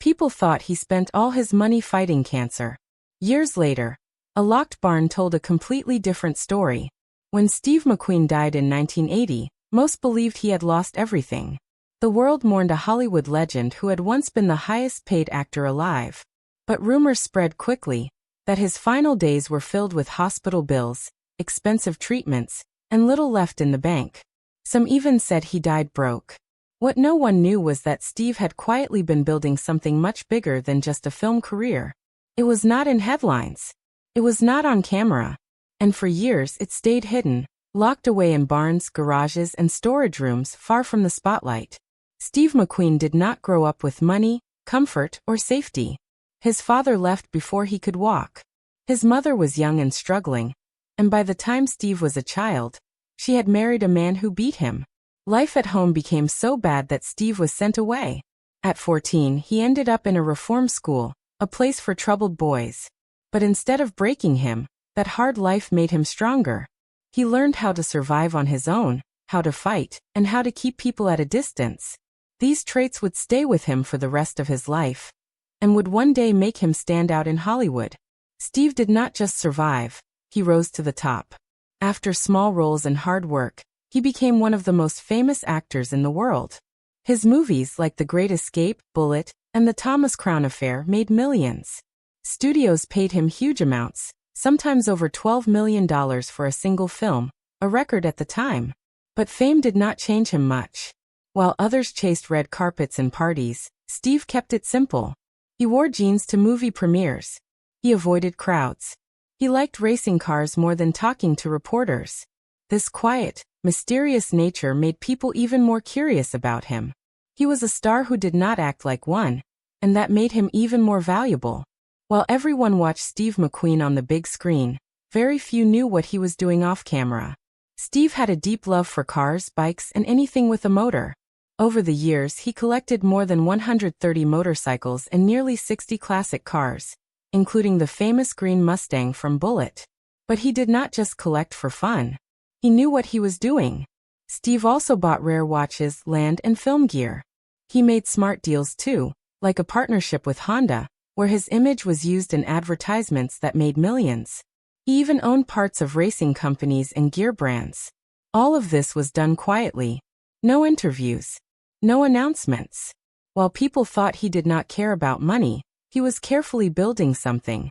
People thought he spent all his money fighting cancer. Years later, a locked barn told a completely different story. When Steve McQueen died in 1980, most believed he had lost everything. The world mourned a Hollywood legend who had once been the highest-paid actor alive. But rumors spread quickly that his final days were filled with hospital bills, expensive treatments, and little left in the bank. Some even said he died broke. What no one knew was that Steve had quietly been building something much bigger than just a film career. It was not in headlines. It was not on camera. And for years it stayed hidden, locked away in barns, garages, and storage rooms far from the spotlight. Steve McQueen did not grow up with money, comfort, or safety. His father left before he could walk. His mother was young and struggling, and by the time Steve was a child, she had married a man who beat him. Life at home became so bad that Steve was sent away. At 14, he ended up in a reform school, a place for troubled boys. But instead of breaking him, that hard life made him stronger. He learned how to survive on his own, how to fight, and how to keep people at a distance. These traits would stay with him for the rest of his life, and would one day make him stand out in Hollywood. Steve did not just survive, he rose to the top. After small roles and hard work, he became one of the most famous actors in the world. His movies like The Great Escape, Bullet, and The Thomas Crown Affair made millions. Studios paid him huge amounts, sometimes over $12 million for a single film, a record at the time. But fame did not change him much. While others chased red carpets and parties, Steve kept it simple. He wore jeans to movie premieres. He avoided crowds. He liked racing cars more than talking to reporters. This quiet, mysterious nature made people even more curious about him. He was a star who did not act like one, and that made him even more valuable. While everyone watched Steve McQueen on the big screen, very few knew what he was doing off camera. Steve had a deep love for cars, bikes, and anything with a motor. Over the years, he collected more than 130 motorcycles and nearly 60 classic cars, including the famous green Mustang from Bullet. But he did not just collect for fun. He knew what he was doing. Steve also bought rare watches, land, and film gear. He made smart deals too, like a partnership with Honda, where his image was used in advertisements that made millions. He even owned parts of racing companies and gear brands. All of this was done quietly. No interviews. No announcements. While people thought he did not care about money, he was carefully building something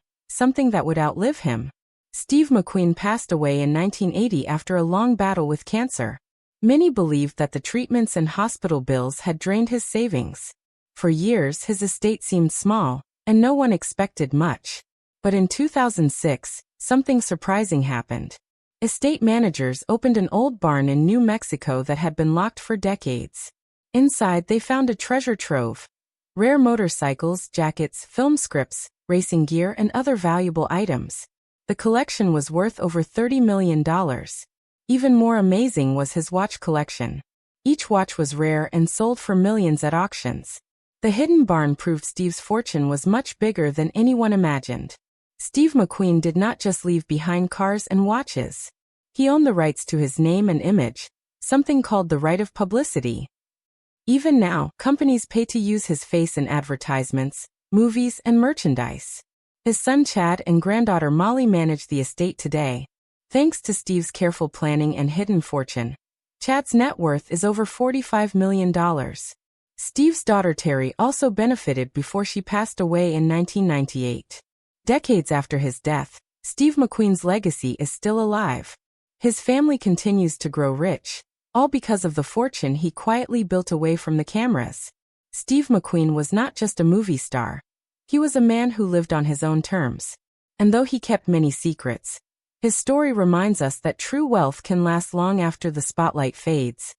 that would outlive him. Steve McQueen passed away in 1980 after a long battle with cancer. Many believed that the treatments and hospital bills had drained his savings. For years his estate seemed small, and no one expected much. But in 2006, something surprising happened. Estate managers opened an old barn in New Mexico that had been locked for decades. Inside they found a treasure trove. Rare motorcycles, jackets, film scripts, racing gear, and other valuable items. The collection was worth over $30 million. Even more amazing was his watch collection. Each watch was rare and sold for millions at auctions. The hidden barn proved Steve's fortune was much bigger than anyone imagined. Steve McQueen did not just leave behind cars and watches. He owned the rights to his name and image, something called the right of publicity. Even now, companies pay to use his face in advertisements, movies, and merchandise. His son Chad and granddaughter Molly manage the estate today. Thanks to Steve's careful planning and hidden fortune, Chad's net worth is over $45 million. Steve's daughter Terry also benefited before she passed away in 1998. Decades after his death, Steve McQueen's legacy is still alive. His family continues to grow rich, all because of the fortune he quietly built away from the cameras. Steve McQueen was not just a movie star. He was a man who lived on his own terms. And though he kept many secrets, his story reminds us that true wealth can last long after the spotlight fades.